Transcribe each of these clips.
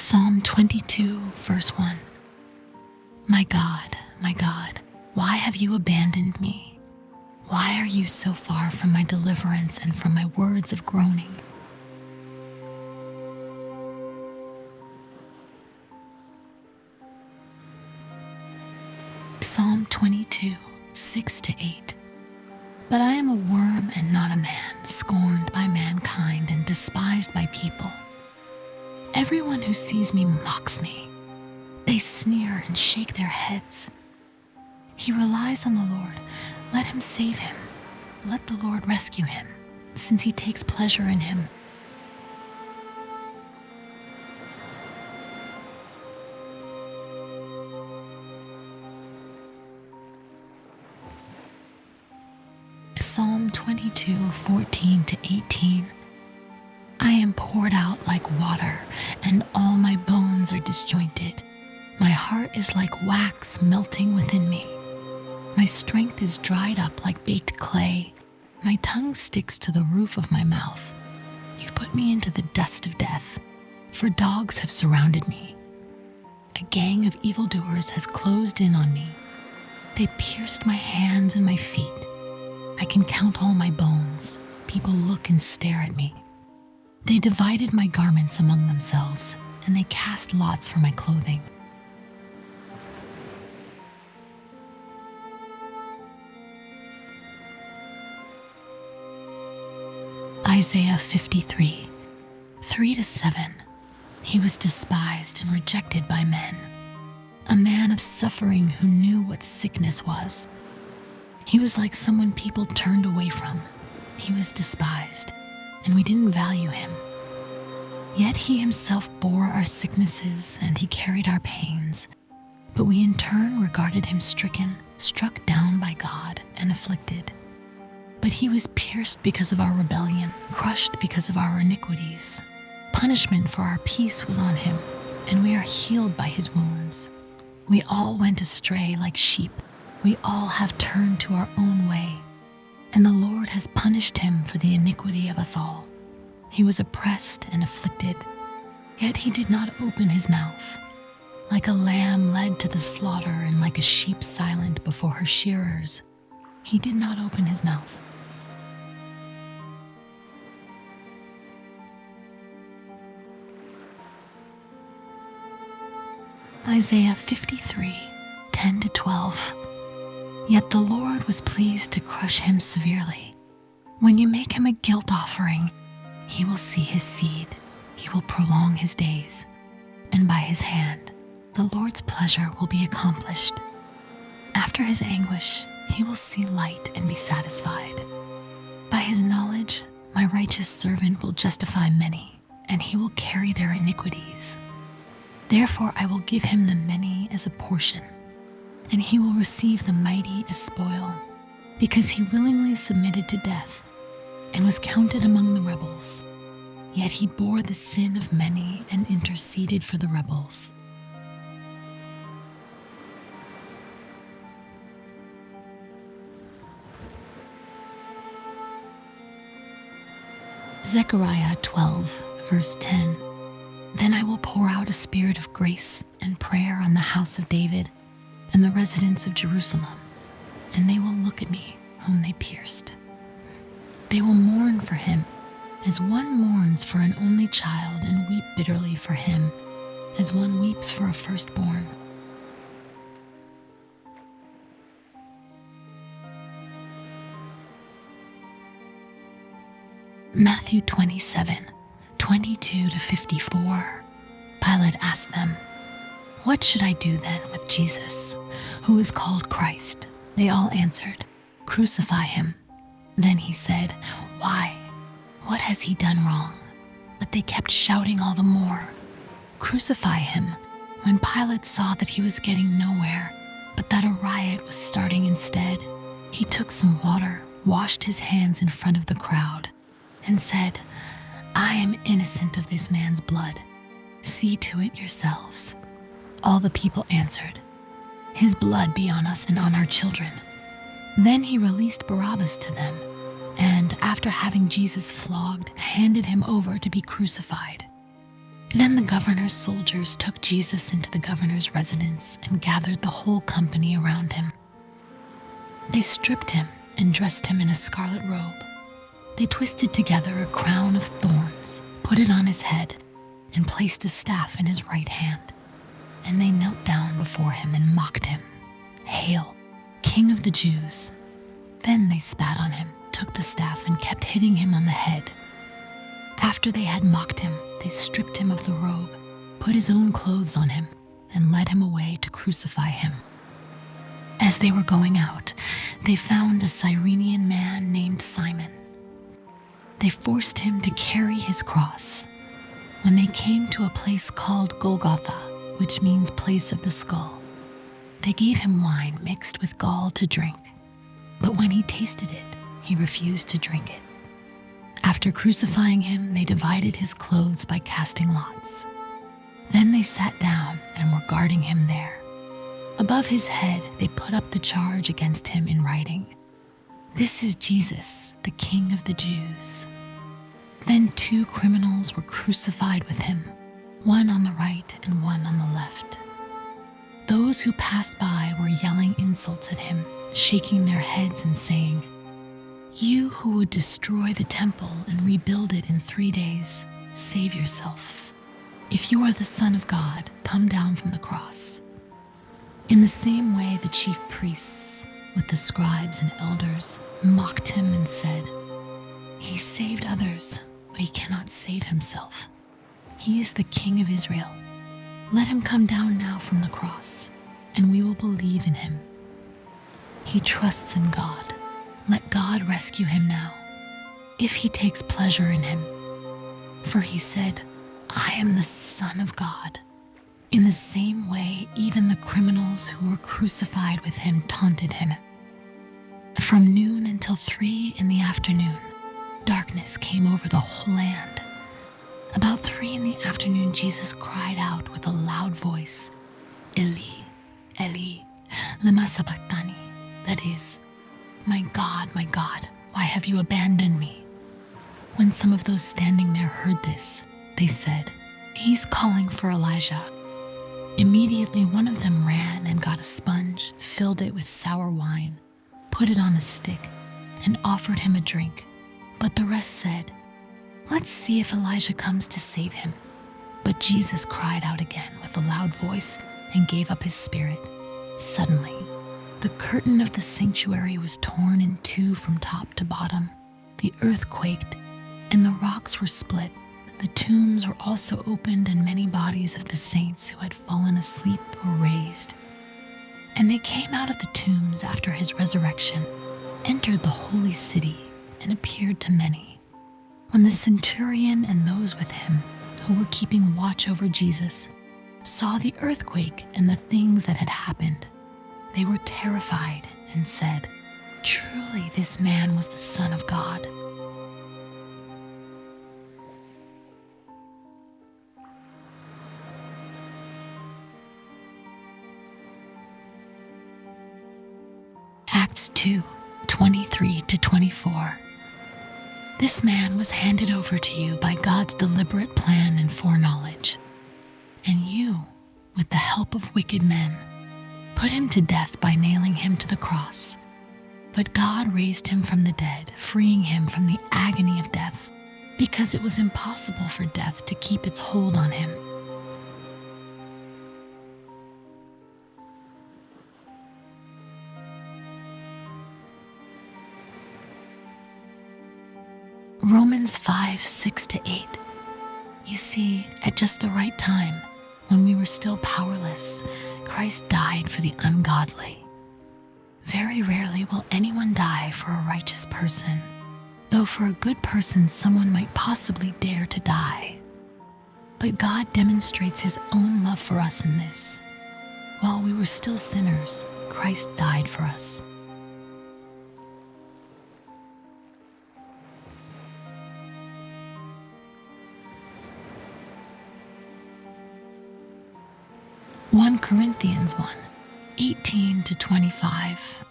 Psalm 22, verse 1. My God, why have you abandoned me? Why are you so far from my deliverance and from my words of groaning? Psalm 22, 6-8. But I am a worm and not a man, scorned by mankind and despised by people. Everyone who sees me mocks me. They sneer and shake their heads. He relies on the Lord. Let him save him. Let the Lord rescue him, since he takes pleasure in him. Psalm 22, 14-18. I am poured out like water, and all my bones are disjointed. My heart is like wax melting within me. My strength is dried up like baked clay. My tongue sticks to the roof of my mouth. You put me into the dust of death, for dogs have surrounded me. A gang of evildoers has closed in on me. They pierced my hands and my feet. I can count all my bones. People look and stare at me. They divided my garments among themselves, and they cast lots for my clothing. Isaiah 53, 3-7. He was despised and rejected by men, a man of suffering who knew what sickness was. He was like someone people turned away from. He was despised, and we didn't value him. Yet he himself bore our sicknesses and he carried our pains. But we in turn regarded him stricken, struck down by God, and afflicted. But he was pierced because of our rebellion, crushed because of our iniquities. Punishment for our peace was on him, and we are healed by his wounds. We all went astray like sheep. We all have turned to our own way, and the Lord has punished him for the iniquity of us all. He was oppressed and afflicted, yet he did not open his mouth. Like a lamb led to the slaughter and like a sheep silent before her shearers, he did not open his mouth. Isaiah 53, 10-12. Yet the Lord was pleased to crush him severely. When you make him a guilt offering, he will see his seed. He will prolong his days. And by his hand, the Lord's pleasure will be accomplished. After his anguish, he will see light and be satisfied. By his knowledge, my righteous servant will justify many, and he will carry their iniquities. Therefore I will give him the many as a portion, and he will receive the mighty as spoil, because he willingly submitted to death and was counted among the rebels. Yet he bore the sin of many and interceded for the rebels. Zechariah 12, verse 10. Then I will pour out a spirit of grace and prayer on the house of David and the residents of Jerusalem, and they will look at me whom they pierced. They will mourn for him as one mourns for an only child, and weep bitterly for him as one weeps for a firstborn. Matthew 27, 22-54. Pilate asked them, "What should I do then with Jesus, who is called Christ?" They all answered, "Crucify him." Then he said, "Why? What has he done wrong?" But they kept shouting all the more, "Crucify him." When Pilate saw that he was getting nowhere, but that a riot was starting instead, he took some water, washed his hands in front of the crowd, and said, "I am innocent of this man's blood. See to it yourselves." All the people answered, "His blood be on us and on our children." Then he released Barabbas to them, and after having Jesus flogged, handed him over to be crucified. Then the governor's soldiers took Jesus into the governor's residence and gathered the whole company around him. They stripped him and dressed him in a scarlet robe. They twisted together a crown of thorns, put it on his head, and placed a staff in his right hand. And they knelt down before him and mocked him. "Hail, King of the Jews!" Then they spat on him, took the staff, and kept hitting him on the head. After they had mocked him, they stripped him of the robe, put his own clothes on him, and led him away to crucify him. As they were going out, they found a Cyrenian man named Simon. They forced him to carry his cross. When they came to a place called Golgotha, which means place of the skull, they gave him wine mixed with gall to drink. But when he tasted it, he refused to drink it. After crucifying him, they divided his clothes by casting lots. Then they sat down and were guarding him there. Above his head, they put up the charge against him in writing, "This is Jesus, the King of the Jews." Then 2 criminals were crucified with him, one on the right and one on the left. Those who passed by were yelling insults at him, shaking their heads and saying, "You who would destroy the temple and rebuild it in 3 days, save yourself. If you are the Son of God, come down from the cross." In the same way, the chief priests, with the scribes and elders, mocked him and said, "He saved others, but he cannot save himself. He is the King of Israel. Let him come down now from the cross, and we will believe in him. He trusts in God. Let God rescue him now, if he takes pleasure in him. For he said, 'I am the Son of God.'" In the same way, even the criminals who were crucified with him taunted him. From noon until 3 in the afternoon, darkness came over the whole land. About 3 in the afternoon, Jesus cried out with a loud voice, "Eli, Eli, lema sabachthani," that is, my God, why have you abandoned me?" When some of those standing there heard this, they said, "He's calling for Elijah." Immediately one of them ran and got a sponge, filled it with sour wine, put it on a stick, and offered him a drink. But the rest said, "Let's see if Elijah comes to save him." But Jesus cried out again with a loud voice and gave up his spirit. Suddenly, the curtain of the sanctuary was torn in 2 from top to bottom. The earth quaked, and the rocks were split. The tombs were also opened, and many bodies of the saints who had fallen asleep were raised. And they came out of the tombs after his resurrection, entered the holy city, and appeared to many. When the centurion and those with him, who were keeping watch over Jesus, saw the earthquake and the things that had happened, they were terrified and said, "Truly this man was the Son of God." Acts 2:23-24. This man was handed over to you by God's deliberate plan and foreknowledge. And you, with the help of wicked men, put him to death by nailing him to the cross. But God raised him from the dead, freeing him from the agony of death, because it was impossible for death to keep its hold on him. Romans 5:6-8. You see, at just the right time, when we were still powerless, Christ died for the ungodly. Very rarely will anyone die for a righteous person, though for a good person someone might possibly dare to die. But God demonstrates his own love for us in this. While we were still sinners, Christ died for us. Corinthians 1:18-25.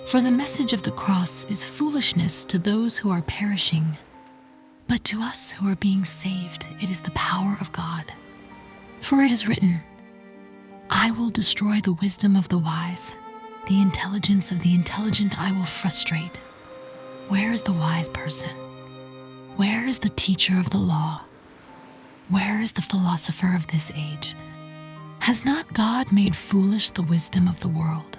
For the message of the cross is foolishness to those who are perishing, But to us who are being saved, it is the power of God. For it is written, I will destroy the wisdom of the wise. The intelligence of the intelligent I will frustrate. Where is the wise person? Where is the teacher of the law? Where is the philosopher of this age? Has not God made foolish the wisdom of the world?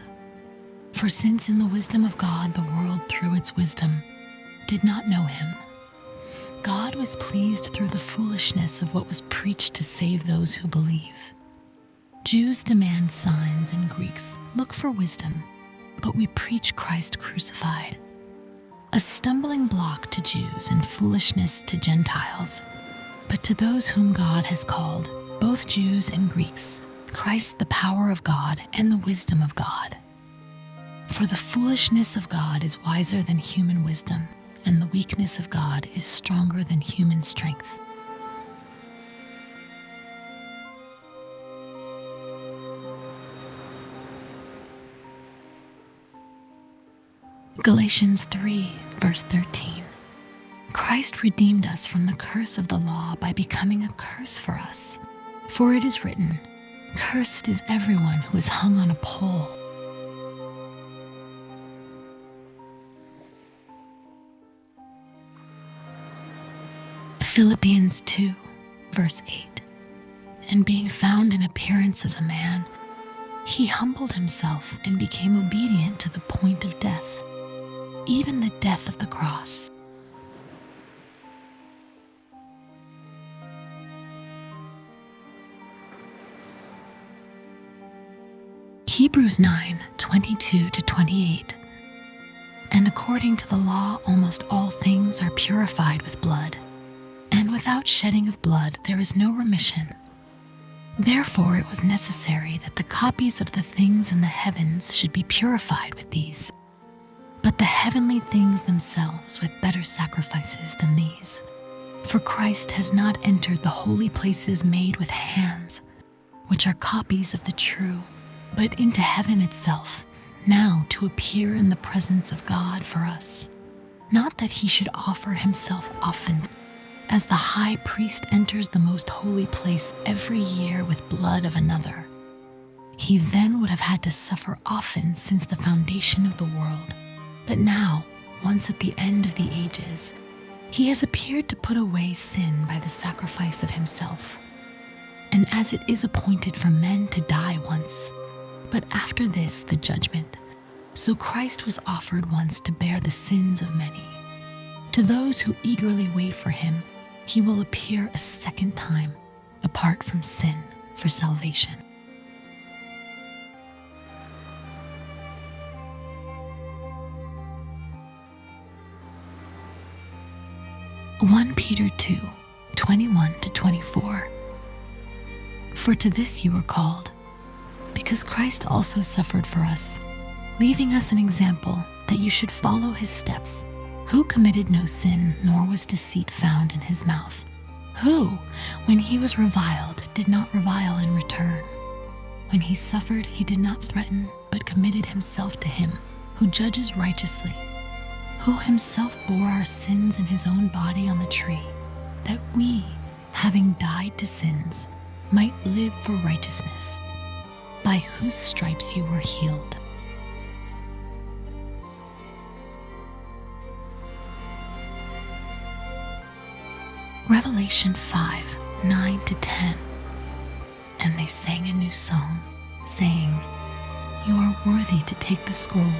For since in the wisdom of God the world through its wisdom did not know him, God was pleased through the foolishness of what was preached to save those who believe. Jews demand signs and Greeks look for wisdom, but we preach Christ crucified, a stumbling block to Jews and foolishness to Gentiles. But to those whom God has called, both Jews and Greeks, Christ the power of God and the wisdom of God. For the foolishness of God is wiser than human wisdom, and the weakness of God is stronger than human strength. Galatians 3, verse 13. Christ redeemed us from the curse of the law by becoming a curse for us. For it is written, cursed is everyone who is hung on a pole. Philippians 2, verse 8. And being found in appearance as a man, he humbled himself and became obedient to the point of death, even the death of the cross. Hebrews 9, 22-28. And according to the law, almost all things are purified with blood, and without shedding of blood there is no remission. Therefore it was necessary that the copies of the things in the heavens should be purified with these, but the heavenly things themselves with better sacrifices than these. For Christ has not entered the holy places made with hands, which are copies of the true, but into heaven itself, now to appear in the presence of God for us. Not that he should offer himself often, as the high priest enters the most holy place every year with blood of another. He then would have had to suffer often since the foundation of the world. But now, once at the end of the ages, he has appeared to put away sin by the sacrifice of himself. And as it is appointed for men to die once, but after this the judgment, so Christ was offered once to bear the sins of many. To those who eagerly wait for him, he will appear a second time, apart from sin, for salvation. Peter 2, 21-24. For to this you were called, because Christ also suffered for us, leaving us an example that you should follow his steps, who committed no sin, nor was deceit found in his mouth, who, when he was reviled, did not revile in return. When he suffered, he did not threaten, but committed himself to him, who judges righteously, who himself bore our sins in his own body on the tree, that we, having died to sins, might live for righteousness, by whose stripes you were healed. Revelation 5, 9-10. And they sang a new song, saying, You are worthy to take the scroll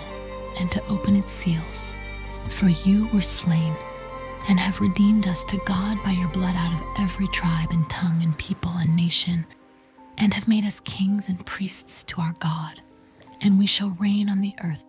and to open its seals, for you were slain and have redeemed us to God by your blood out of every tribe and tongue and people and nation, and have made us kings and priests to our God, and we shall reign on the earth.